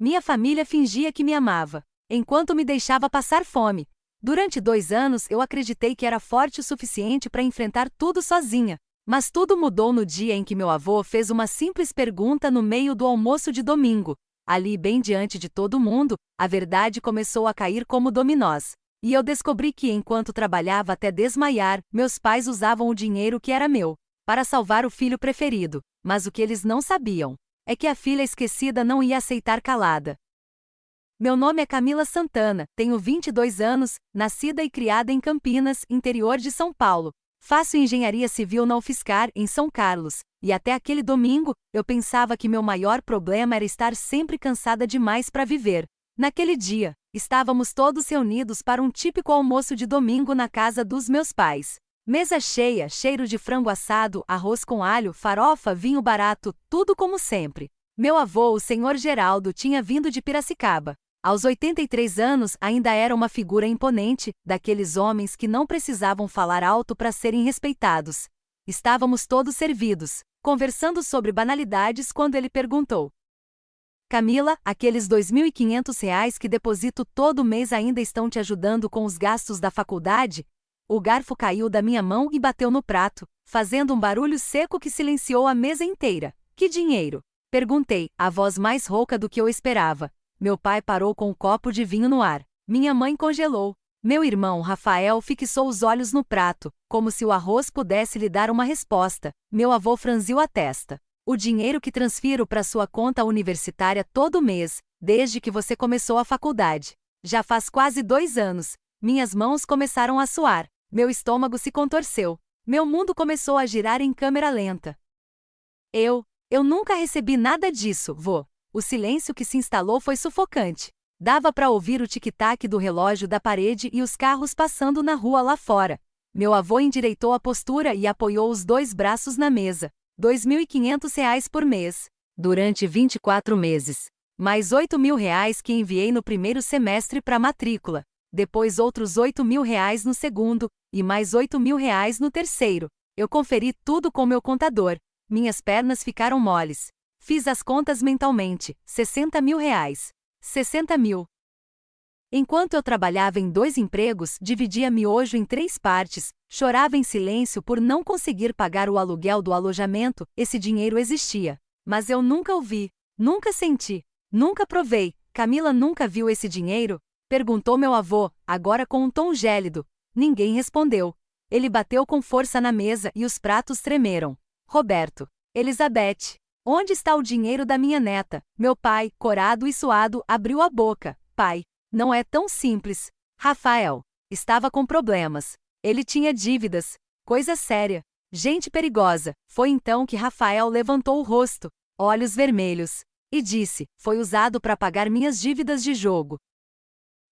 Minha família fingia que me amava, enquanto me deixava passar fome. Durante 2 anos eu acreditei que era forte o suficiente para enfrentar tudo sozinha. Mas tudo mudou no dia em que meu avô fez uma simples pergunta no meio do almoço de domingo. Ali, bem diante de todo mundo, a verdade começou a cair como dominós. E eu descobri que, enquanto trabalhava até desmaiar, meus pais usavam o dinheiro que era meu para salvar o filho preferido. Mas o que eles não sabiam é que a filha esquecida não ia aceitar calada. Meu nome é Camila Santana, tenho 22 anos, nascida e criada em Campinas, interior de São Paulo. Faço engenharia civil na UFSCar, em São Carlos, e até aquele domingo, eu pensava que meu maior problema era estar sempre cansada demais para viver. Naquele dia, estávamos todos reunidos para um típico almoço de domingo na casa dos meus pais. Mesa cheia, cheiro de frango assado, arroz com alho, farofa, vinho barato, tudo como sempre. Meu avô, o senhor Geraldo, tinha vindo de Piracicaba. Aos 83 anos, ainda era uma figura imponente, daqueles homens que não precisavam falar alto para serem respeitados. Estávamos todos servidos, conversando sobre banalidades quando ele perguntou: Camila, aqueles R$ 2.500 que deposito todo mês ainda estão te ajudando com os gastos da faculdade? O garfo caiu da minha mão e bateu no prato, fazendo um barulho seco que silenciou a mesa inteira. Que dinheiro? Perguntei, a voz mais rouca do que eu esperava. Meu pai parou com um copo de vinho no ar. Minha mãe congelou. Meu irmão, Rafael, fixou os olhos no prato, como se o arroz pudesse lhe dar uma resposta. Meu avô franziu a testa. O dinheiro que transfiro para sua conta universitária todo mês, desde que você começou a faculdade. Já faz quase 2 anos. Minhas mãos começaram a suar. Meu estômago se contorceu. Meu mundo começou a girar em câmera lenta. Eu nunca recebi nada disso, vô. O silêncio que se instalou foi sufocante. Dava para ouvir o tic-tac do relógio da parede e os carros passando na rua lá fora. Meu avô endireitou a postura e apoiou os 2 braços na mesa. R$ 2.500 por mês. Durante 24 meses. Mais R$ 8.000 que enviei no primeiro semestre para matrícula. Depois outros R$ 8.000 no segundo, e mais R$ 8.000 no terceiro. Eu conferi tudo com meu contador. Minhas pernas ficaram moles. Fiz as contas mentalmente. R$ 60.000. 60 mil. Enquanto eu trabalhava em 2 empregos, dividia miojo em 3 partes, chorava em silêncio por não conseguir pagar o aluguel do alojamento. Esse dinheiro existia. Mas eu nunca o vi, nunca senti, nunca provei. Camila nunca viu esse dinheiro? Perguntou meu avô, agora com um tom gélido. Ninguém respondeu. Ele bateu com força na mesa e os pratos tremeram. Roberto. Elizabeth. Onde está o dinheiro da minha neta? Meu pai, corado e suado, abriu a boca. Pai. Não é tão simples. Rafael. Estava com problemas. Ele tinha dívidas. Coisa séria. Gente perigosa. Foi então que Rafael levantou o rosto, olhos vermelhos, e disse: foi usado para pagar minhas dívidas de jogo.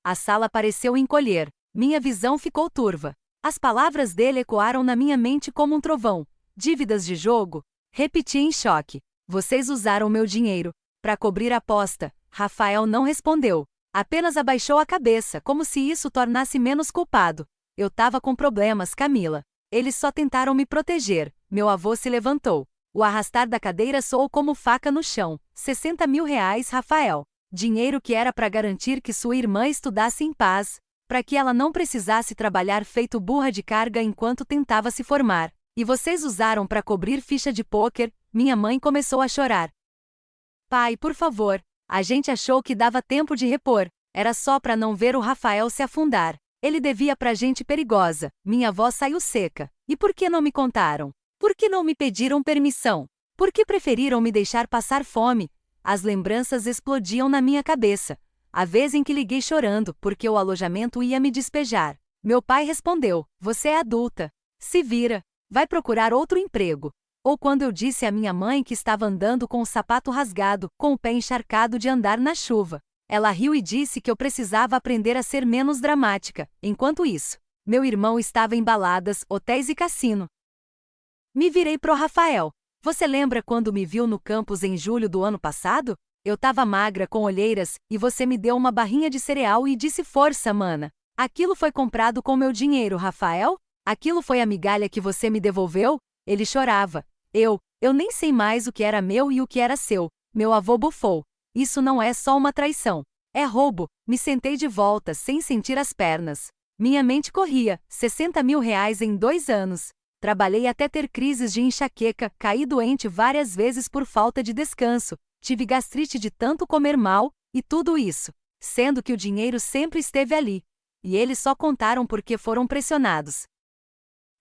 A sala pareceu encolher. Minha visão ficou turva. As palavras dele ecoaram na minha mente como um trovão. Dívidas de jogo? Repeti em choque. Vocês usaram meu dinheiro para cobrir a aposta. Rafael não respondeu. Apenas abaixou a cabeça, como se isso tornasse menos culpado. Eu tava com problemas, Camila. Eles só tentaram me proteger. Meu avô se levantou. O arrastar da cadeira soou como faca no chão. R$ 60.000, Rafael. Dinheiro que era para garantir que sua irmã estudasse em paz, para que ela não precisasse trabalhar feito burra de carga enquanto tentava se formar. E vocês usaram para cobrir ficha de pôquer. Minha mãe começou a chorar. Pai, por favor. A gente achou que dava tempo de repor. Era só para não ver o Rafael se afundar. Ele devia pra gente perigosa. Minha avó saiu seca. E por que não me contaram? Por que não me pediram permissão? Por que preferiram me deixar passar fome? As lembranças explodiam na minha cabeça. A vez em que liguei chorando porque o alojamento ia me despejar. Meu pai respondeu: você é adulta. Se vira. Vai procurar outro emprego. Ou quando eu disse à minha mãe que estava andando com o sapato rasgado, com o pé encharcado de andar na chuva. Ela riu e disse que eu precisava aprender a ser menos dramática. Enquanto isso, meu irmão estava em baladas, hotéis e cassino. Me virei pro Rafael. Você lembra quando me viu no campus em julho do ano passado? Eu tava magra com olheiras, e você me deu uma barrinha de cereal e disse: força, mana. Aquilo foi comprado com meu dinheiro, Rafael? Aquilo foi a migalha que você me devolveu? Ele chorava. Eu nem sei mais o que era meu e o que era seu. Meu avô bufou. Isso não é só uma traição. É roubo. Me sentei de volta, sem sentir as pernas. Minha mente corria, R$ 60 mil em 2 anos. Trabalhei até ter crises de enxaqueca, caí doente várias vezes por falta de descanso, tive gastrite de tanto comer mal, e tudo isso, sendo que o dinheiro sempre esteve ali. E eles só contaram porque foram pressionados.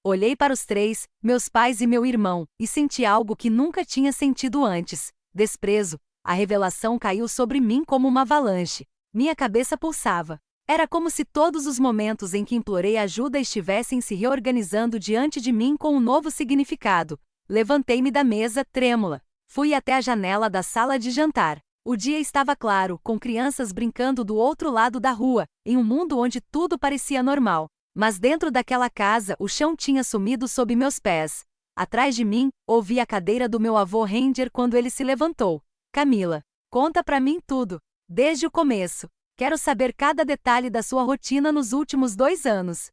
Olhei para os três, meus pais e meu irmão, e senti algo que nunca tinha sentido antes: desprezo. A revelação caiu sobre mim como uma avalanche. Minha cabeça pulsava. Era como se todos os momentos em que implorei ajuda estivessem se reorganizando diante de mim com um novo significado. Levantei-me da mesa, trêmula. Fui até a janela da sala de jantar. O dia estava claro, com crianças brincando do outro lado da rua, em um mundo onde tudo parecia normal. Mas dentro daquela casa, o chão tinha sumido sob meus pés. Atrás de mim, ouvi a cadeira do meu avô Ranger quando ele se levantou. Camila, conta pra mim tudo. Desde o começo. Quero saber cada detalhe da sua rotina nos últimos 2 anos.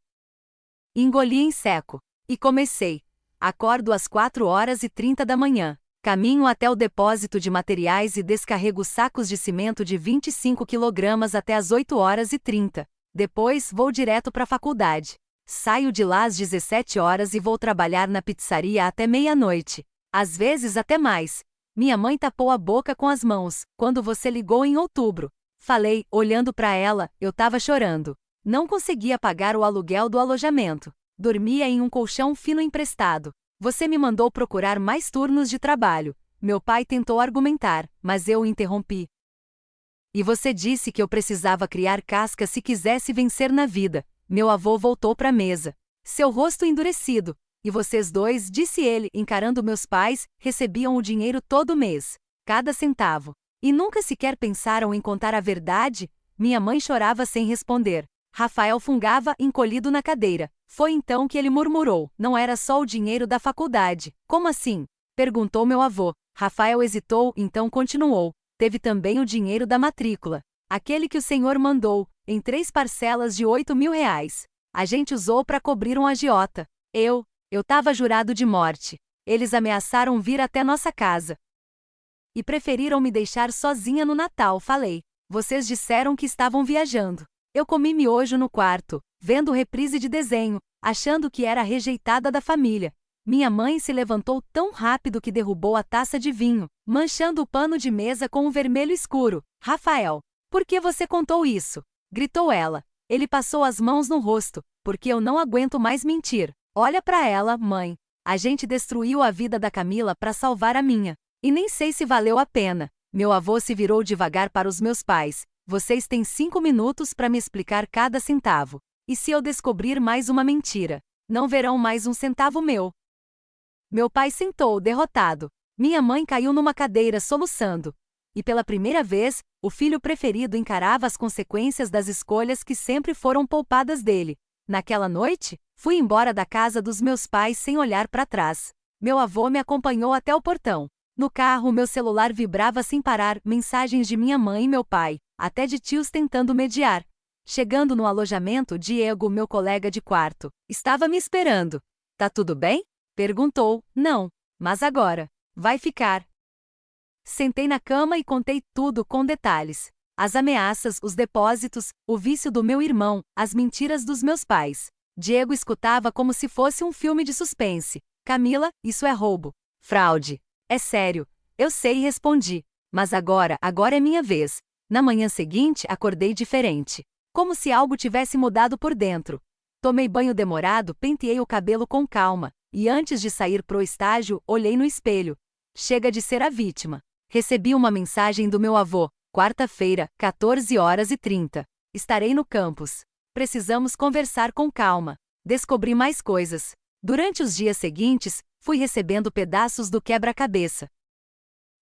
Engoli em seco. E comecei. Acordo às 4h30 da manhã. Caminho até o depósito de materiais e descarrego sacos de cimento de 25 kg até às 8h30. Depois, vou direto para a faculdade. Saio de lá às 17 horas e vou trabalhar na pizzaria até meia-noite. Às vezes até mais. Minha mãe tapou a boca com as mãos, quando você ligou em outubro. Falei, olhando para ela, eu tava chorando. Não conseguia pagar o aluguel do alojamento. Dormia em um colchão fino emprestado. Você me mandou procurar mais turnos de trabalho. Meu pai tentou argumentar, mas eu o interrompi. E você disse que eu precisava criar casca se quisesse vencer na vida. Meu avô voltou para a mesa. Seu rosto endurecido. E vocês dois, disse ele, encarando meus pais, recebiam o dinheiro todo mês. Cada centavo. E nunca sequer pensaram em contar a verdade? Minha mãe chorava sem responder. Rafael fungava, encolhido na cadeira. Foi então que ele murmurou: não era só o dinheiro da faculdade. Como assim? Perguntou meu avô. Rafael hesitou, então continuou. Teve também o dinheiro da matrícula. Aquele que o senhor mandou, em 3 parcelas de R$ 8 mil. A gente usou para cobrir um agiota. Eu tava jurado de morte. Eles ameaçaram vir até nossa casa. E preferiram me deixar sozinha no Natal, falei. Vocês disseram que estavam viajando. Eu comi miojo no quarto, vendo reprise de desenho, achando que era a rejeitada da família. Minha mãe se levantou tão rápido que derrubou a taça de vinho, manchando o pano de mesa com um vermelho escuro. Rafael, por que você contou isso? Gritou ela. Ele passou as mãos no rosto, porque eu não aguento mais mentir. Olha pra ela, mãe. A gente destruiu a vida da Camila para salvar a minha. E nem sei se valeu a pena. Meu avô se virou devagar para os meus pais. Vocês têm 5 minutos para me explicar cada centavo. E se eu descobrir mais uma mentira? Não verão mais um centavo meu. Meu pai sentou, derrotado. Minha mãe caiu numa cadeira, soluçando. E pela primeira vez, o filho preferido encarava as consequências das escolhas que sempre foram poupadas dele. Naquela noite, fui embora da casa dos meus pais sem olhar para trás. Meu avô me acompanhou até o portão. No carro, meu celular vibrava sem parar, mensagens de minha mãe e meu pai, até de tios tentando mediar. Chegando no alojamento, Diego, meu colega de quarto, estava me esperando. Tá tudo bem? Perguntou. Não. Mas agora. Vai ficar. Sentei na cama e contei tudo com detalhes. As ameaças, os depósitos, o vício do meu irmão, as mentiras dos meus pais. Diego escutava como se fosse um filme de suspense. Camila, isso é roubo. Fraude. É sério. Eu sei, respondi. Mas agora é minha vez. Na manhã seguinte, acordei diferente. Como se algo tivesse mudado por dentro. Tomei banho demorado, penteei o cabelo com calma. E antes de sair pro estágio, olhei no espelho. Chega de ser a vítima. Recebi uma mensagem do meu avô. Quarta-feira, 14h30. Estarei no campus. Precisamos conversar com calma. Descobri mais coisas. Durante os dias seguintes, fui recebendo pedaços do quebra-cabeça.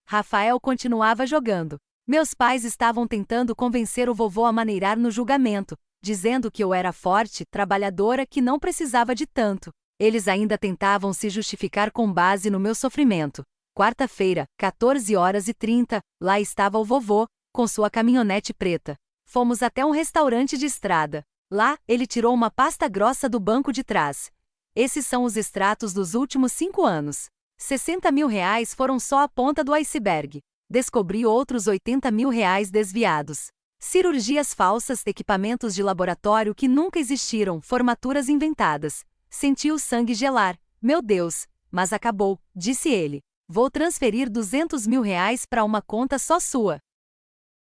Rafael continuava jogando. Meus pais estavam tentando convencer o vovô a maneirar no julgamento, dizendo que eu era forte, trabalhadora, que não precisava de tanto. Eles ainda tentavam se justificar com base no meu sofrimento. Quarta-feira, 14h30, lá estava o vovô, com sua caminhonete preta. Fomos até um restaurante de estrada. Lá, ele tirou uma pasta grossa do banco de trás. Esses são os extratos dos últimos 5 anos. R$ 60 mil foram só a ponta do iceberg. Descobri outros R$ 80.000 desviados. Cirurgias falsas, equipamentos de laboratório que nunca existiram, formaturas inventadas. Senti o sangue gelar. Meu Deus, mas acabou, disse ele. Vou transferir R$ 200.000 para uma conta só sua.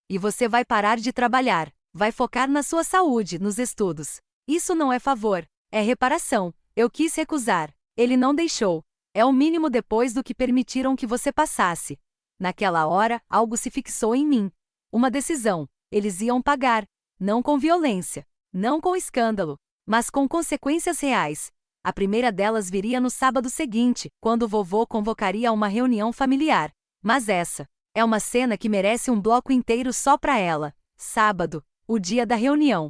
E você vai parar de trabalhar. Vai focar na sua saúde, nos estudos. Isso não é favor, é reparação. Eu quis recusar. Ele não deixou. É o mínimo depois do que permitiram que você passasse. Naquela hora, algo se fixou em mim. Uma decisão. Eles iam pagar. Não com violência. Não com escândalo. Mas com consequências reais. A primeira delas viria no sábado seguinte, quando o vovô convocaria uma reunião familiar. Mas essa é uma cena que merece um bloco inteiro só para ela. Sábado, o dia da reunião.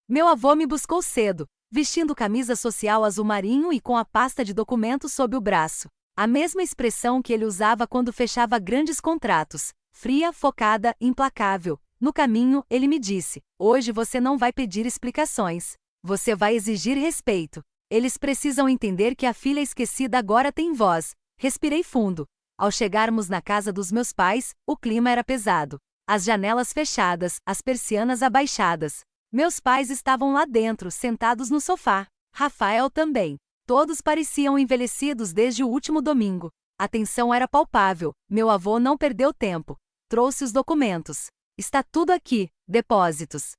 Meu avô me buscou cedo, vestindo camisa social azul marinho e com a pasta de documentos sob o braço. A mesma expressão que ele usava quando fechava grandes contratos. Fria, focada, implacável. No caminho, ele me disse: hoje você não vai pedir explicações. Você vai exigir respeito. Eles precisam entender que a filha esquecida agora tem voz. Respirei fundo. Ao chegarmos na casa dos meus pais, o clima era pesado. As janelas fechadas, as persianas abaixadas. Meus pais estavam lá dentro, sentados no sofá. Rafael também. Todos pareciam envelhecidos desde o último domingo. A tensão era palpável. Meu avô não perdeu tempo. Trouxe os documentos. Está tudo aqui. Depósitos.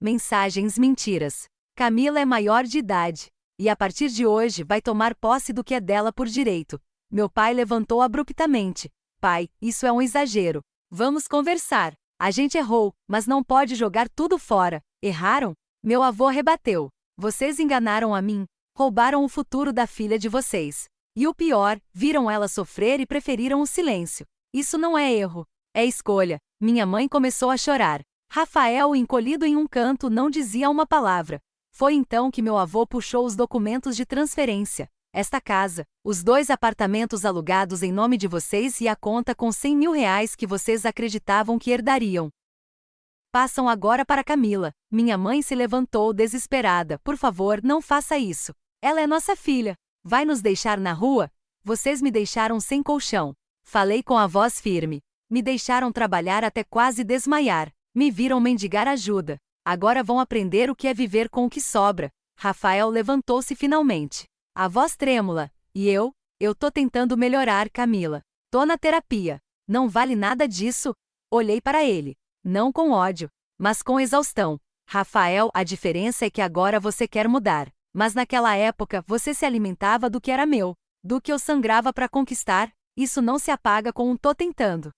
Mensagens mentiras. Camila é maior de idade. E a partir de hoje vai tomar posse do que é dela por direito. Meu pai levantou abruptamente. Pai, isso é um exagero. Vamos conversar. A gente errou, mas não pode jogar tudo fora. Erraram? Meu avô rebateu. Vocês enganaram a mim. Roubaram o futuro da filha de vocês. E o pior, viram ela sofrer e preferiram o silêncio. Isso não é erro. É escolha. Minha mãe começou a chorar. Rafael, encolhido em um canto, não dizia uma palavra. Foi então que meu avô puxou os documentos de transferência. Esta casa, os 2 apartamentos alugados em nome de vocês e a conta com R$ 100.000 que vocês acreditavam que herdariam. Passam agora para Camila. Minha mãe se levantou desesperada. Por favor, não faça isso. Ela é nossa filha. Vai nos deixar na rua? Vocês me deixaram sem colchão. Falei com a voz firme. Me deixaram trabalhar até quase desmaiar. Me viram mendigar ajuda. Agora vão aprender o que é viver com o que sobra. Rafael levantou-se finalmente. A voz trêmula. E eu tô tentando melhorar, Camila. Tô na terapia. Não vale nada disso? Olhei para ele. Não com ódio, mas com exaustão. Rafael, a diferença é que agora você quer mudar. Mas naquela época você se alimentava do que era meu. Do que eu sangrava para conquistar. Isso não se apaga com um tô tentando.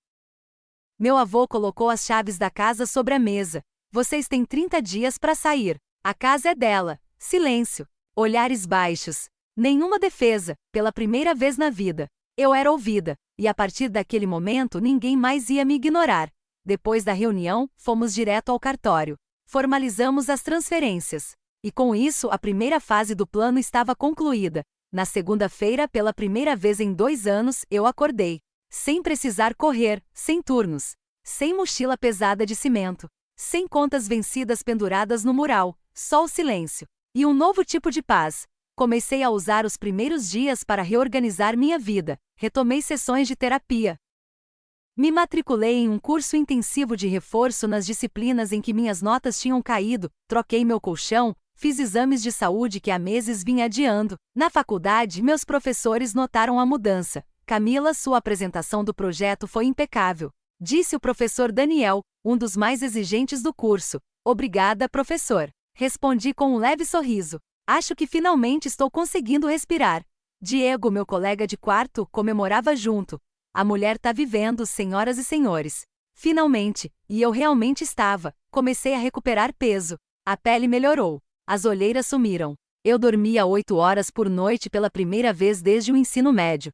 Meu avô colocou as chaves da casa sobre a mesa. Vocês têm 30 dias para sair. A casa é dela. Silêncio. Olhares baixos. Nenhuma defesa, pela primeira vez na vida. Eu era ouvida, e a partir daquele momento ninguém mais ia me ignorar. Depois da reunião, fomos direto ao cartório. Formalizamos as transferências. E com isso a primeira fase do plano estava concluída. Na segunda-feira, pela primeira vez em 2 anos, eu acordei. Sem precisar correr, sem turnos. Sem mochila pesada de cimento. Sem contas vencidas penduradas no mural. Só o silêncio. E um novo tipo de paz. Comecei a usar os primeiros dias para reorganizar minha vida. Retomei sessões de terapia. Me matriculei em um curso intensivo de reforço nas disciplinas em que minhas notas tinham caído, troquei meu colchão, fiz exames de saúde que há meses vinha adiando. Na faculdade, meus professores notaram a mudança. Camila, sua apresentação do projeto foi impecável, disse o professor Daniel, um dos mais exigentes do curso. Obrigada, professor. Respondi com um leve sorriso. Acho que finalmente estou conseguindo respirar. Diego, meu colega de quarto, comemorava junto. A mulher tá vivendo, senhoras e senhores. Finalmente, e eu realmente estava. Comecei a recuperar peso. A pele melhorou. As olheiras sumiram. Eu dormia 8 horas por noite pela primeira vez desde o ensino médio.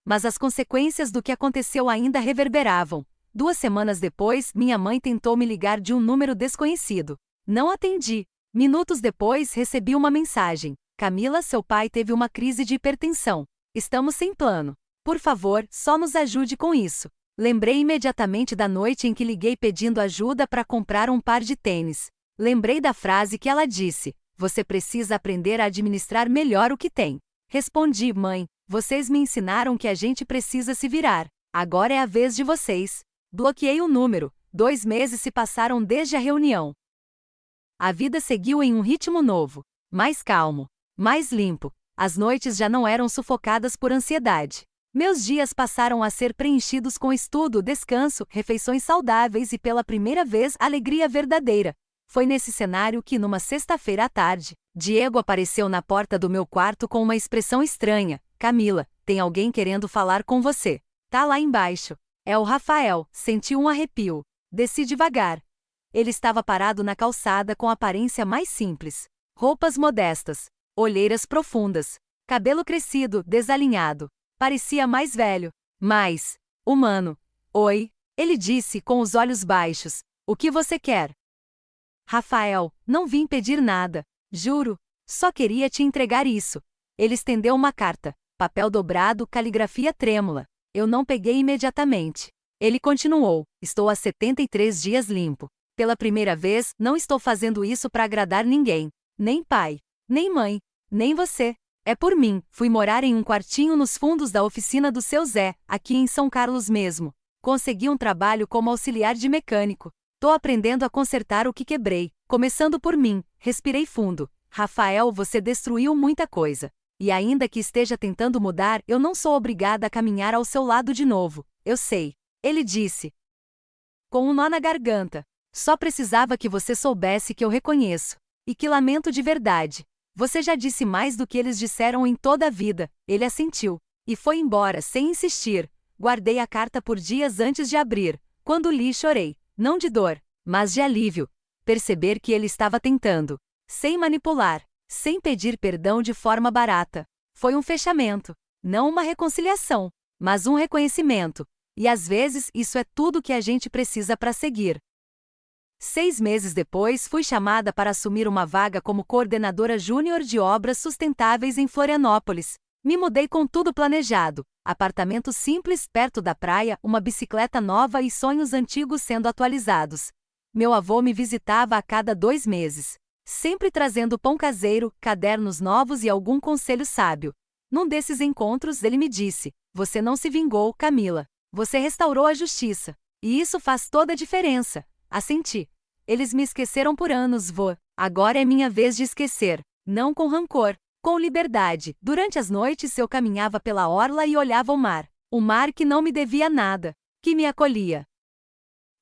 Mas as consequências do que aconteceu ainda reverberavam. 2 semanas depois, minha mãe tentou me ligar de um número desconhecido. Não atendi. Minutos depois, recebi uma mensagem. Camila, seu pai teve uma crise de hipertensão. Estamos sem plano. Por favor, só nos ajude com isso. Lembrei imediatamente da noite em que liguei pedindo ajuda para comprar um par de tênis. Lembrei da frase que ela disse: você precisa aprender a administrar melhor o que tem. Respondi: mãe, vocês me ensinaram que a gente precisa se virar. Agora é a vez de vocês. Bloqueei o número. 2 meses se passaram desde a reunião. A vida seguiu em um ritmo novo. Mais calmo. Mais limpo. As noites já não eram sufocadas por ansiedade. Meus dias passaram a ser preenchidos com estudo, descanso, refeições saudáveis e, pela primeira vez, alegria verdadeira. Foi nesse cenário que, numa sexta-feira à tarde, Diego apareceu na porta do meu quarto com uma expressão estranha. Camila, tem alguém querendo falar com você. Tá lá embaixo. É o Rafael. Senti um arrepio. Desci devagar. Ele estava parado na calçada com aparência mais simples. Roupas modestas. Olheiras profundas. Cabelo crescido, desalinhado. Parecia mais velho. Mais humano. Oi, ele disse com os olhos baixos. O que você quer? Rafael, não vim pedir nada. Juro. Só queria te entregar isso. Ele estendeu uma carta. Papel dobrado, caligrafia trêmula. Eu não peguei imediatamente. Ele continuou. Estou há 73 dias limpo. Pela primeira vez, não estou fazendo isso para agradar ninguém. Nem pai. Nem mãe. Nem você. É por mim. Fui morar em um quartinho nos fundos da oficina do seu Zé, aqui em São Carlos mesmo. Consegui um trabalho como auxiliar de mecânico. Tô aprendendo a consertar o que quebrei. Começando por mim. Respirei fundo. Rafael, você destruiu muita coisa. E ainda que esteja tentando mudar, eu não sou obrigada a caminhar ao seu lado de novo. Eu sei. Ele disse. Com um nó na garganta. Só precisava que você soubesse que eu reconheço. E que lamento de verdade. Você já disse mais do que eles disseram em toda a vida. Ele assentiu. E foi embora, sem insistir. Guardei a carta por dias antes de abrir. Quando li, chorei. Não de dor, mas de alívio. Perceber que ele estava tentando. Sem manipular. Sem pedir perdão de forma barata. Foi um fechamento. Não uma reconciliação, mas um reconhecimento. E às vezes isso é tudo que a gente precisa para seguir. 6 meses depois, fui chamada para assumir uma vaga como coordenadora júnior de obras sustentáveis em Florianópolis. Me mudei com tudo planejado. Apartamento simples perto da praia, uma bicicleta nova e sonhos antigos sendo atualizados. Meu avô me visitava a cada 2 meses. Sempre trazendo pão caseiro, cadernos novos e algum conselho sábio. Num desses encontros ele me disse, você não se vingou, Camila. Você restaurou a justiça. E isso faz toda a diferença. Assenti. Eles me esqueceram por anos, vô. Agora é minha vez de esquecer. Não com rancor. Com liberdade. Durante as noites eu caminhava pela orla e olhava o mar. O mar que não me devia nada. Que me acolhia.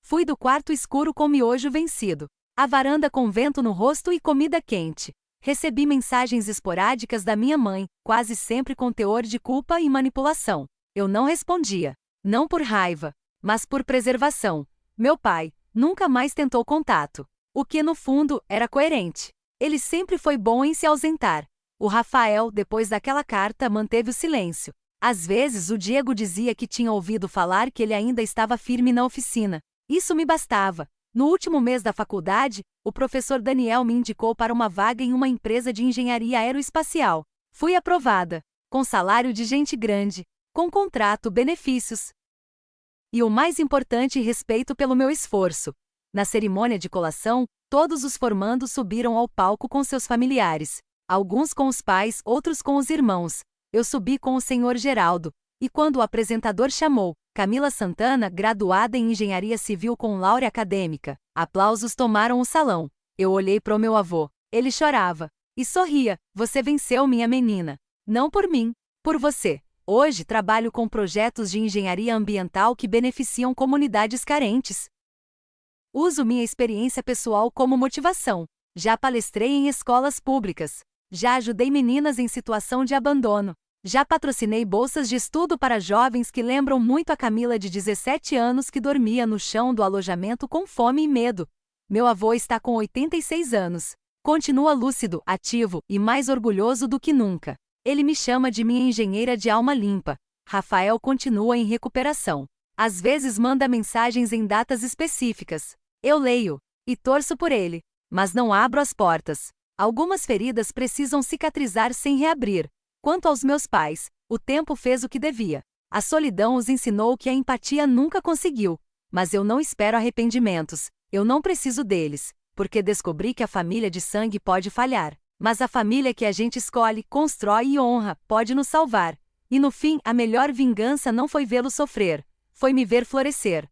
Fui do quarto escuro com miojo vencido. A varanda com vento no rosto e comida quente. Recebi mensagens esporádicas da minha mãe, quase sempre com teor de culpa e manipulação. Eu não respondia. Não por raiva, mas por preservação. Meu pai nunca mais tentou contato. O que, no fundo, era coerente. Ele sempre foi bom em se ausentar. O Rafael, depois daquela carta, manteve o silêncio. Às vezes, o Diego dizia que tinha ouvido falar que ele ainda estava firme na oficina. Isso me bastava. No último mês da faculdade, o professor Daniel me indicou para uma vaga em uma empresa de engenharia aeroespacial. Fui aprovada. Com salário de gente grande. Com contrato, benefícios. E o mais importante, respeito pelo meu esforço. Na cerimônia de colação, todos os formandos subiram ao palco com seus familiares. Alguns com os pais, outros com os irmãos. Eu subi com o senhor Geraldo. E quando o apresentador chamou Camila Santana, graduada em Engenharia Civil com laurea acadêmica, aplausos tomaram o salão. Eu olhei para o meu avô. Ele chorava. E sorria. Você venceu, minha menina. Não por mim. Por você. Hoje trabalho com projetos de engenharia ambiental que beneficiam comunidades carentes. Uso minha experiência pessoal como motivação. Já palestrei em escolas públicas. Já ajudei meninas em situação de abandono. Já patrocinei bolsas de estudo para jovens que lembram muito a Camila de 17 anos que dormia no chão do alojamento com fome e medo. Meu avô está com 86 anos. Continua lúcido, ativo e mais orgulhoso do que nunca. Ele me chama de minha engenheira de alma limpa. Rafael continua em recuperação. Às vezes manda mensagens em datas específicas. Eu leio e torço por ele, mas não abro as portas. Algumas feridas precisam cicatrizar sem reabrir. Quanto aos meus pais, o tempo fez o que devia. A solidão os ensinou que a empatia nunca conseguiu. Mas eu não espero arrependimentos. Eu não preciso deles, porque descobri que a família de sangue pode falhar. Mas a família que a gente escolhe, constrói e honra, pode nos salvar. E no fim, a melhor vingança não foi vê-lo sofrer, foi me ver florescer.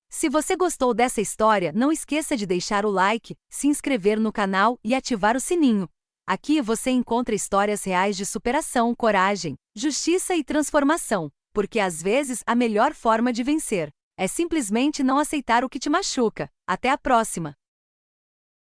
Se você gostou dessa história, não esqueça de deixar o like, se inscrever no canal e ativar o sininho. Aqui você encontra histórias reais de superação, coragem, justiça e transformação, porque às vezes a melhor forma de vencer é simplesmente não aceitar o que te machuca. Até a próxima!